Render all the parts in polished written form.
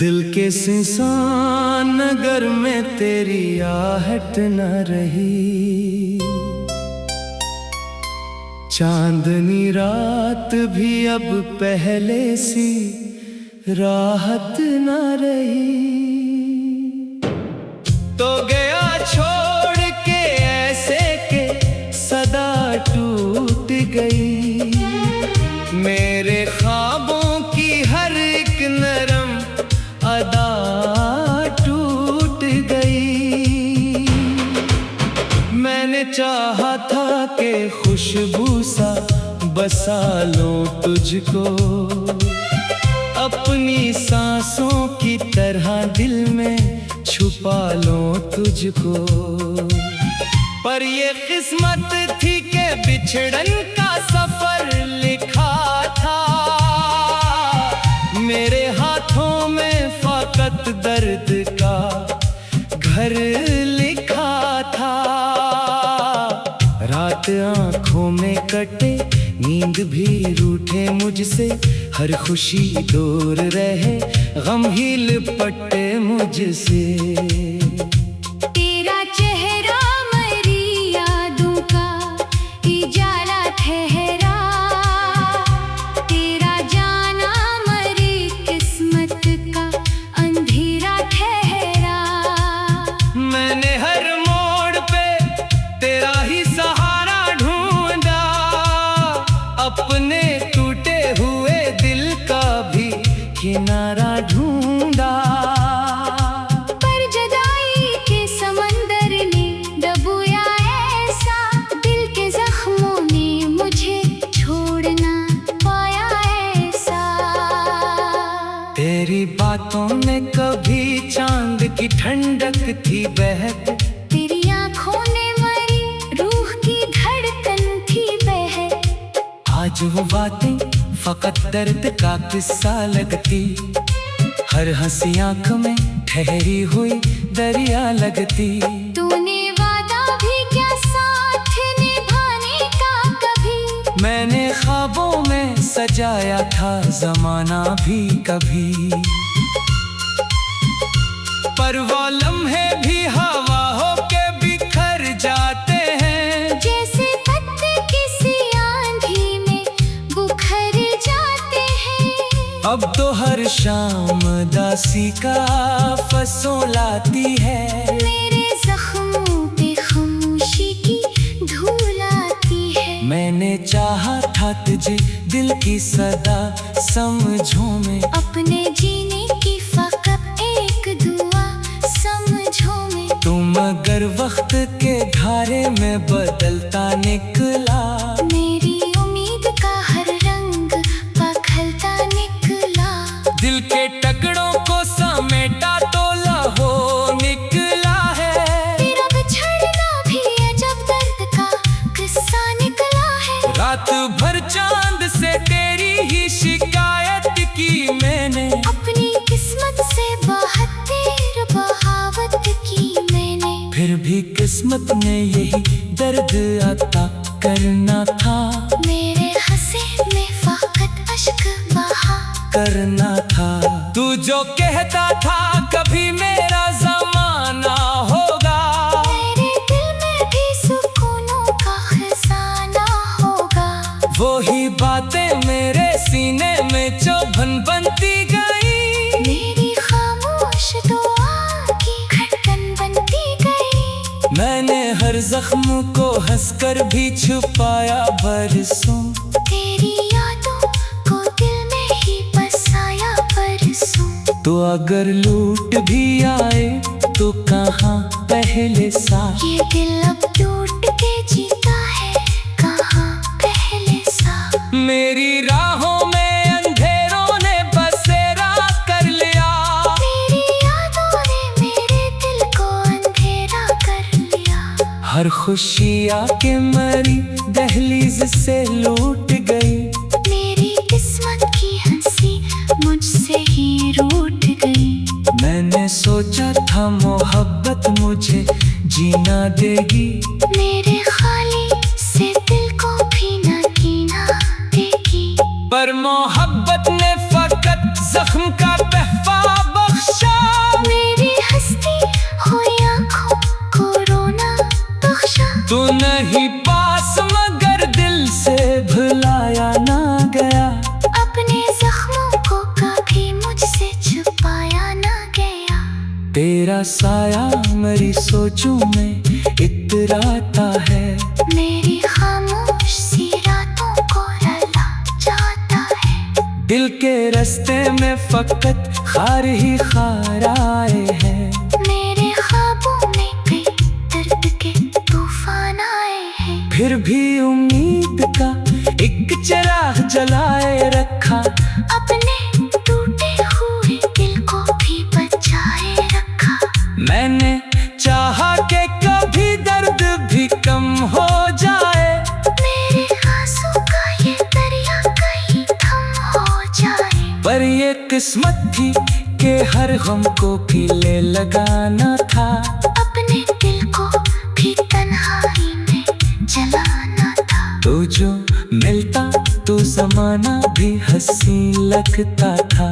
दिल के सिंसान नगर में तेरी आहट न रही। चांदनी रात भी अब पहले सी राहत न रही। तो गया छोड़ के ऐसे के सदा टूट गई। मेरे ख्वाबों की हर एक नरम अदा टूट गई। मैंने चाहा था कि खुशबू सा बसा लो तुझको, अपनी सांसों की तरह दिल में छुपा लो तुझको। पर ये किस्मत थी कि बिछड़न का सफर लिखा था। मेरे हाथों में फकत दर्द का घर लिखा था। रात आंखों में कटे, नींद भी रूठे मुझसे। हर खुशी दूर रहे, गम ही लिपटे मुझसे। तेरा चेहरा मेरी यादों का इजाला ठहरा। तेरा जाना मेरी किस्मत का अंधेरा ठहरा। मैंने हर मोड़ पे तेरा ही सहारा ढूंढा, अपने टूटे हुए दिल का भी किनारा ढूंढा। पर जुदाई के समंदर ने डुबोया ऐसा, दिल के जख्मों ने मुझे छोड़ ना पाया ऐसा। तेरी बातों में कभी चांद की ठंडक थी बहक। तेरी आँखों ने मेरी रूह की धड़कन थी बहक। आज वो बातें फकत दर्द का किस्सा लगती। हर हंसी आंख में ठहरी हुई दरिया लगती। तूने वादा भी क्या साथ निभाने का कभी। मैंने ख्वाबों में सजाया था जमाना भी कभी। पर वो लम्हे भी हवा होके बिखर जाते हैं। जैसे पत्ते किसी आंधी में बुखर जाते हैं। अब तो हर शाम दासी का फसों लाती है। मेरे जख्मों पे खामोशी की धूल आती है। मैंने चाहा था तुझे दिल की सदा समझो में। अपने जीने की फकत एक दुआ समझो में। तुम अगर वक्त के धारे में बदलता निकला। मेरी उम्मीद का हर रंग बखलता निकला। दिल के टुकड़ों को समेटा तो लहो निकला है। तेरा बिछड़ना भी अजब दर्द का किस्सा निकला है। रात भर चांद से तेरी ही शिकायत की मैंने। अपनी किस्मत से बहत्तर बहावत की मैंने। फिर भी किस्मत ने यही दर्द अता करना था। मेरे हंसे में फकत अश्क बहा करना था। तू जो कहता था कभी मेरा जमाना होगा। मेरे दिल में भी सुकूनों का खजाना होगा। वो ही बातें मेरे सीने में चुभन बनती गई। मेरी खामोश दुआ की धड़कन बनती गई। मैंने हर जख्म को हंसकर भी छुपाया बरसों। तेरी यादों को दिल में ही बसाया बरसों। तो अगर लूट भी आए तो कहाँ पहले सा। ये दिल अब टूट के जीता है कहाँ पहले सा। मेरी राहों में अंधेरों ने बसेरा कर लिया। मेरी यादों ने मेरे दिल को अंधेरा कर लिया। हर खुशी आके मरी दहलीज से लूट गई। मेरी किस्मत की हंसी मुझसे ही रूठ गई। मैंने सोचा था मोहब्बत मुझे जीना देगी। मेरे खाली से दिल को भी न जीना देगी। पर मोहब्बत ने फकत जख्म का तहफा बख्शा। ही पास मगर दिल से भुलाया ना गया। अपने जख्मों को कभी मुझसे छुपाया ना गया। तेरा साया मेरी सोचों में इतराता है। मेरी खामोश सी रातों को रुला जाता है। दिल के रास्ते में फकत खार ही खार आए हैं। मेरे ख्वाबों में कई दर्द के तूफान आए हैं। फिर भी उम्मीद का एक चिराग जलाए रखा। अपने टूटे हुए दिल को भी बचाए रखा। मैंने चाहा कि कभी दर्द भी कम हो जाए। मेरे आंसू का ये दरिया कहीं थम हो जाए। पर ये किस्मत थी कि हर गम को भी ले लगाना था। अपने दिल को भी तन्हाई में जलाना था। तो जो मिलता तो जमाना भी हंसी लगता था।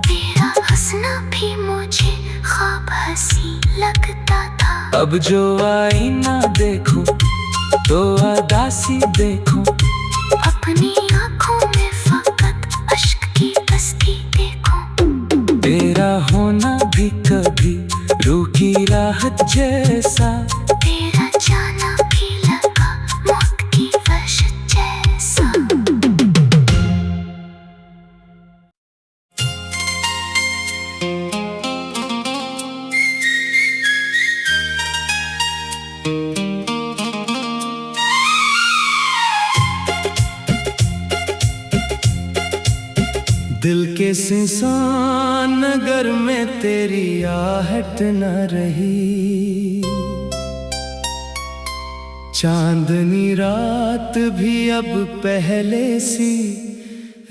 तेरा हंसना भी मुझे ख्वाब हंसी लगता था। अब जो आईना देखो तो अदासी देखो। अपनी आँखों में फकत अश्क की बस्ती देखो। तेरा होना भी कभी रूह की राहत जैसा। तेरा जाना भी लगा मौत की वहशत जैसा। दिल के सुनसान नगर में तेरी आहट न रही। चांदनी रात भी अब पहले सी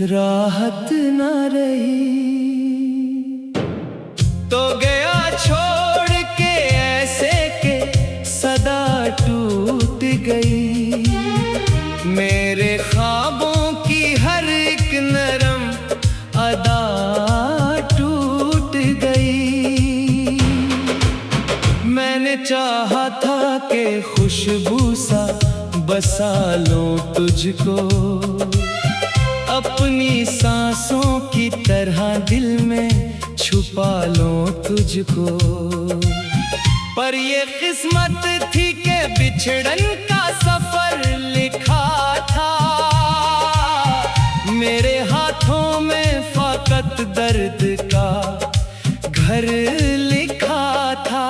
राहत न रही। तो गया छोड़ के ऐसे के सदा टूट गई। मेरे ख्वाबों की हर एक नरम अदा टूट गई। मैंने चाहा था कि खुशबू सा बसा लूं तुझको। अपनी सांसों की तरह दिल में छुपा लूं तुझको। पर ये किस्मत थी कि बिछड़न का सफर लिखा था। मेरे हाथों में फकत दर्द का घर लिखा था।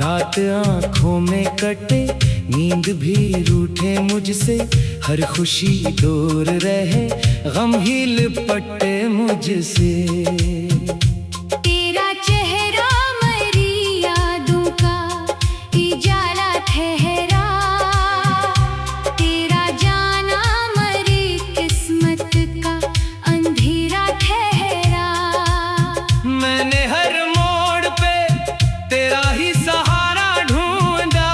रात आँखों में कटे नींद भी रूठे मुझसे। हर खुशी दूर रहे गम ही लिपटे मुझसे। तेरा चेहरा मेरी यादों का इजाला ठहरा। तेरा जाना मेरी किस्मत का अंधेरा ठहरा। मैंने हर मोड़ पे तेरा ही सहारा ढूंढा।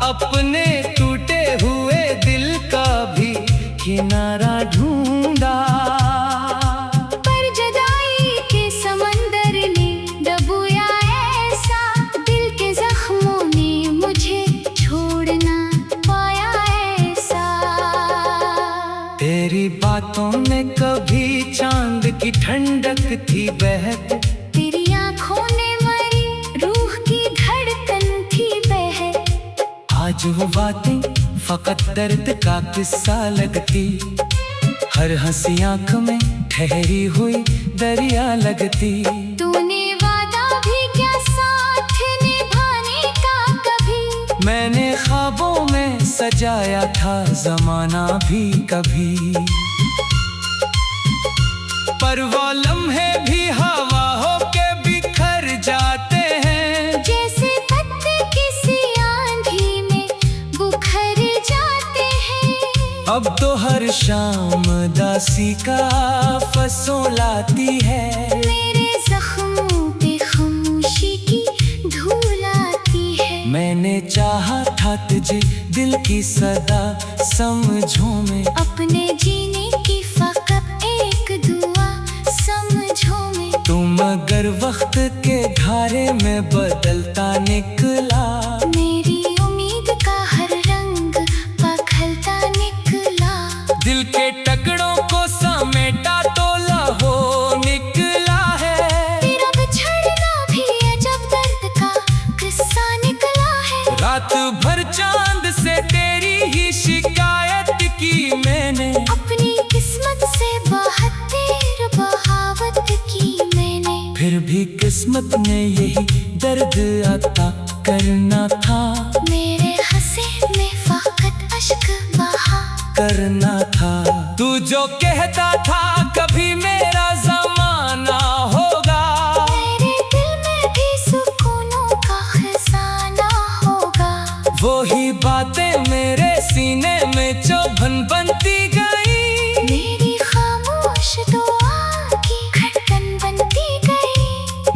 अपने टूटे हुए दिल का भी किनारा ढूंढा। पर जुदाई के समंदर ने डुबोया ऐसा। दिल के जख्मों ने मुझे छोड़ ना पाया ऐसा। तेरी बातों में कभी चांद की ठंडक थी बहक। तेरी आँखों ने मेरी रूह की धड़कन थी बहक। आज वो बातें फकत दर्द का किस्सा लगती। हर हंसी आंख में ठहरी हुई दरिया लगती। तूने वादा भी क्या साथ निभाने का कभी। मैंने ख्वाबों में सजाया था जमाना भी कभी। पर वो लम्हे भी हवा होके बिखर जाते हैं। जैसे पत्ते किसी आंधी में बुखर जाते हैं। अब तो हर शाम दासी का फसोलाती है। मेरे जख्मों पे खामोशी की धूल आती है। मैंने चाहा था तुझे दिल की सदा समझो में। अपने जीने की फकत एक दुआ समझो में। तुम अगर वक्त के धारे में बदलता निकला। मेरी उम्मीद भी किस्मत में यही दर्द अता करना था, मेरे हंसे में फकत अश्क बहा करना था। तू जो कहता था कभी मेरा ज़माना होगा, मेरे दिल में भी सुकूनों का खजाना होगा। वही बातें मेरे सीने में चुभन बनती गई, मेरी खामोश दुआ की धड़कन बनती गई।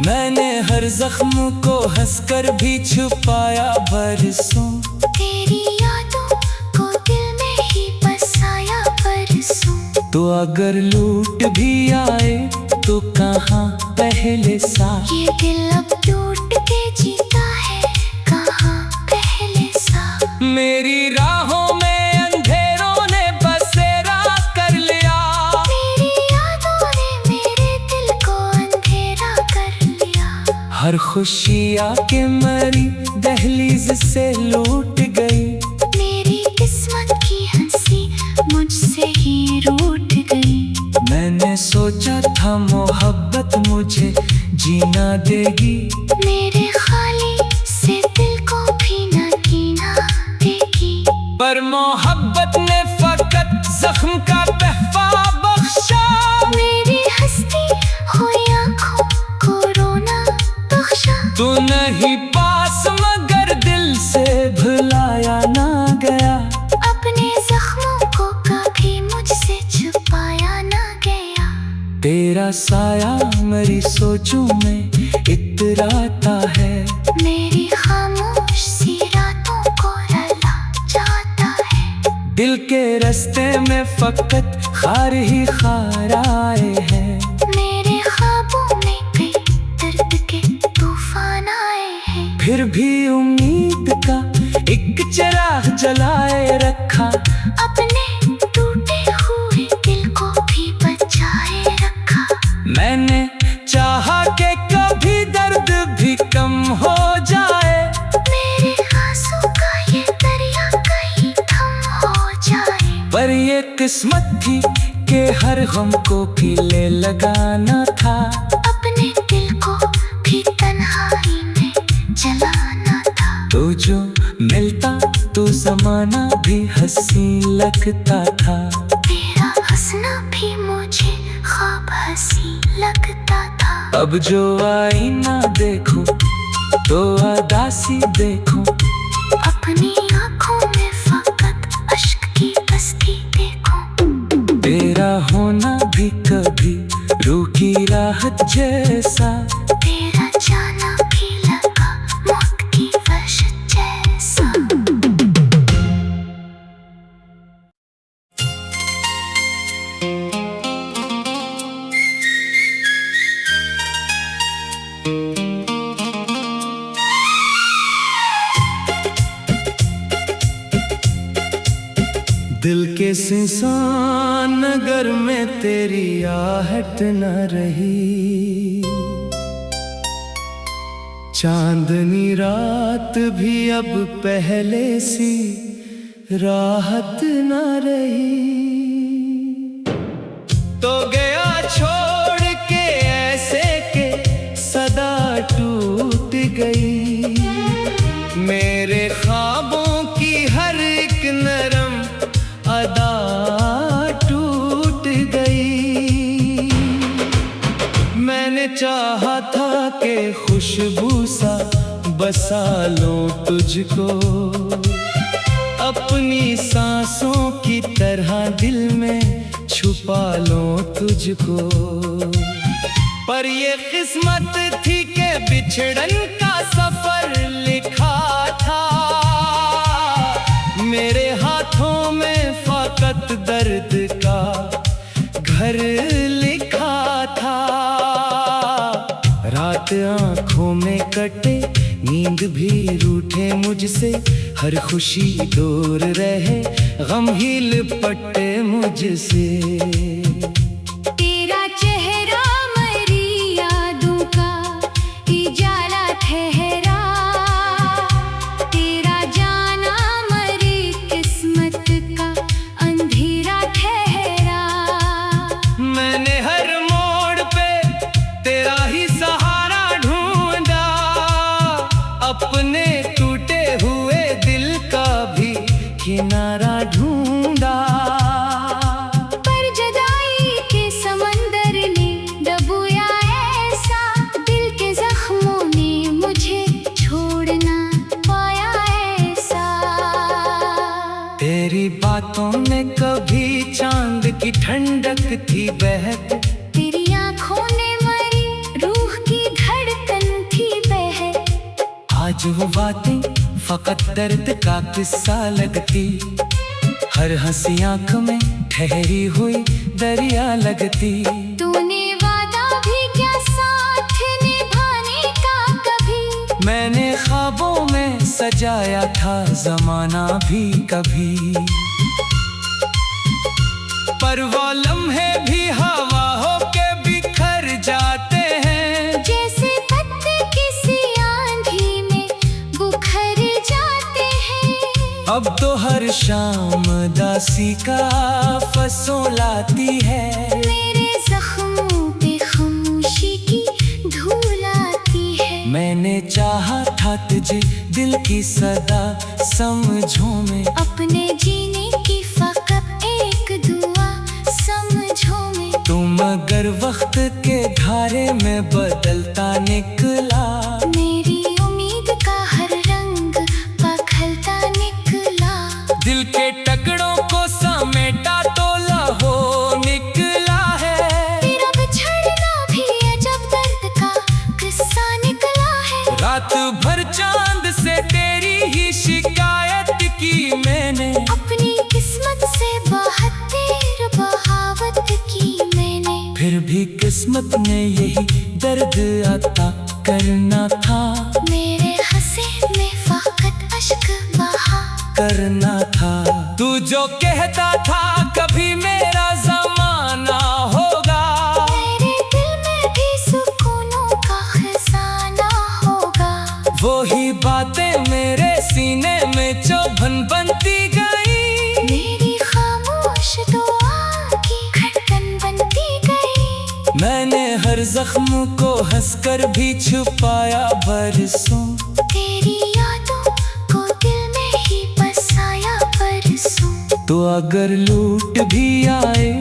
मैंने हर जख्म को हंसकर भी छुपाया बरसों, तेरी यादों को दिल में ही बसाया बरसों। तो अगर लूट भी आए तो कहाँ पहले सा, ये दिल अब टूट के जीता है कहाँ पहले सा। मेरी राहों में अंधेरों ने बसेरा कर लिया, मेरी यादों ने मेरे दिल को अंधेरा कर लिया। हर खुशी आके मरी दहलीज से लूट गई, मेरी किस्मत की हंसी मुझसे ही रूठ गई। मैंने सोचा था मोहब्बत मुझे जीना देगी, मेरे खाली से दिल को भी न जीना देगी। पर मोहब्बत ने फकत जख्म का तहफा बख्शा, मेरी हंसती हुई आँखों को रोना बख्शा। तू नहीं पास मगर दिल से भुलाया ना गया, अपने जख्मों को कभी मुझसे छुपाया ना गया। तेरा साया मेरी सोचों में इतराता है, मेरी खामोश सी रातों को रुला जाता है। दिल के रास्ते में फकत खार ही खार आए हैं, मेरे ख्वाबों में कई दर्द के तूफान आए हैं। फिर भी उम्मीद का एक चिराग जलाए रखा, अपने टूटे हुए दिल को भी बचाए रखा। मैंने चाहा कि कभी दर्द भी कम हो जाए, मेरे आंसू का ये दरिया कहीं थम हो जाए। पर ये किस्मत थी कि हर गम को गले लगाना था, अपने दिल को भी तन्हाई में जलाना था। तो जो मिलता तो जमाना भी हंसी लगता था, तेरा हंसना भी मुझे ख्वाब हंसी लगता था। अब जो आईना देखो तो अदासी देखो, अपनी आँखों में फकत अश्क की बस्ती देखो। तेरा होना भी कभी रूह की राहत जैसा, तेरा जाना भी लगा मौत की वहशत जैसा। दिल के सुनसान नगर में तेरी आहट न रही, चांदनी रात भी अब पहले सी राहत न रही। तो गया छोड़ के ऐसे के सदा टूट गई, मेरे ख्वाबों की हर एक नरम अदा टूट गई। मैंने चाहा था कि खुशबू सा बसा लो तुझको, अपनी सांसों की तरह दिल में छुपा लो तुझको। पर ये किस्मत थी कि बिछड़न का सफर लिखा था, मेरे हाथों में फकत दर्द का घर लिखा था। रात आंखों में कटे नींद भी रूठे मुझसे, हर खुशी दूर रहे गम ही लिपटे मुझसे। तेरा चेहरा मेरी यादों का उजाला ठहरा, तेरा जाना मेरी किस्मत का अंधेरा ठहरा। मैंने हर मोड़ पे तेरा ही सहारा ठंडक थी बहक, तेरी आंखों ने मरी रूह की धड़कन थी बहक। आज वो बातें फकत दर्द का किस्सा लगती, हर हंसी आंख में ठहरी हुई दरिया लगती। तूने वादा भी क्या साथ निभाने का कभी, मैंने ख्वाबों में सजाया था जमाना भी कभी। पर वो लम्हे भी हवा होके बिखर जाते हैं, जैसे पत्ते किसी आंधी में बुखर जाते हैं। अब तो हर शाम दासी का फसों लाती है, मेरे जख्मों पे खामोशी की धूल आती है। मैंने चाहा था तुझे दिल की सदा समझो में, अपने जीने की फकत एक दुआ समझो में। तुम अगर वक्त के धारे में बदलता निकला, मेरी उम्मीद का हर रंग बखलता निकला। दिल के टुकड़ों को समेटा तो लहो निकला है। तेरा बिछड़ना भी अजब दर्द का किस्सा निकला है। रात भर चांद से तेरी ही शिकायत की मैंने, अपनी किस्मत से बहत्तर बहावत की मैंने। फिर भी किस्मत ने यही दर्द अता करना था, मेरे हंसे में फकत अश्क बहा करना था। तू जो कहता था कभी मेरा जमाना होगा, मेरे दिल में भी सुकूनों का खजाना होगा। वो ही बातें मेरे सीने में चुभन बनती गई, मेरी खामोश दुआ की धड़कन बनती गई। मैंने हर जख्म को हंसकर भी छुपाया बरसों, तेरी यादों को दिल में ही बसाया बरसों। तो अगर लूट भी आए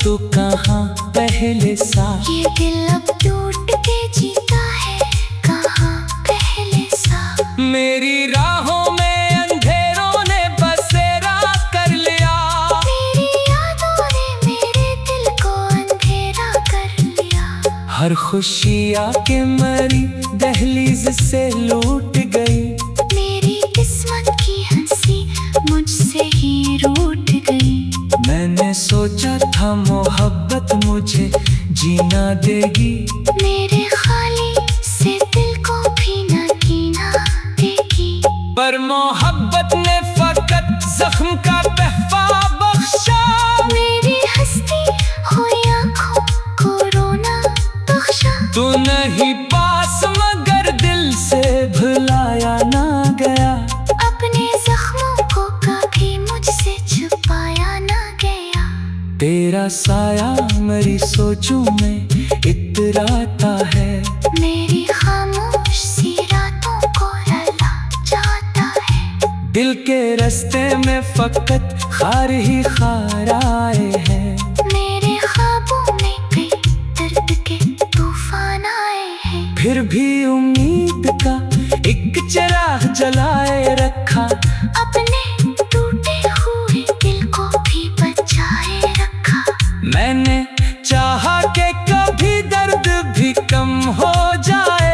तो कहाँ पहले सा, ये दिल अब टूट के जीता है कहाँ पहले सा। मेरी राहों में अंधेरों ने बसेरा कर लिया, मेरी यादों ने मेरे दिल को अंधेरा कर लिया। हर खुशी आके मरी दहलीज से लूट गई, मेरी किस्मत की हंसी मुझसे ही रूठ गई। मैंने सोचा था मोहब्बत मुझे जीना देगी, मेरे खाली से दिल को भी न कीना देगी। पर मोहब्बत ने फकत जख्म का तहफा बख्शा, मेरी हंसती हुई आंखों को रोना बख्शा। तू नहीं पास मगर दिल से भुलाया ना गया, अपने जख्मों को कभी मुझसे छुपाया ना गया। तेरा साया मेरी सोचों में इतराता है, मेरी खामोश सी रातों को रुला जाता है। दिल के रास्ते में फकत खार ही खार आए हैं, मेरे ख्वाबों में कई दर्द के तूफान आए हैं। फिर भी उम्मीद का एक चिराग जलाए रखा, अपने टूटे हुए दिल को भी बचाए रखा। मैंने चाहा कि कभी दर्द भी कम हो जाए,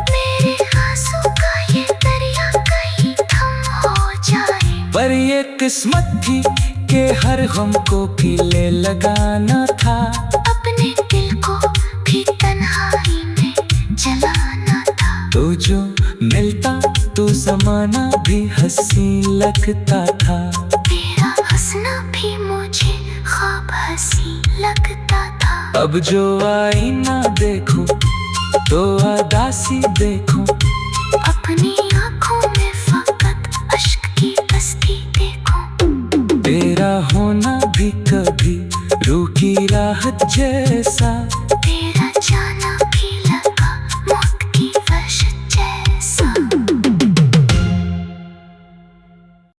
मेरे आंसू का ये दरिया कहीं थम हो जाए। पर ये किस्मत थी कि हर गम को भी ले लगाना था, अपने दिल को भी तन्हाई में जलाना था। तो जो मिलता तो जमाना भी हंसी लगता था, तेरा हंसना भी मुझे ख्वाब हंसी लगता था। अब जो आईना देखो तो अदासी देखो, अपनी आंखों में फकत अश्क की बस्ती देखो। तेरा होना भी कभी रूह की राहत जैसा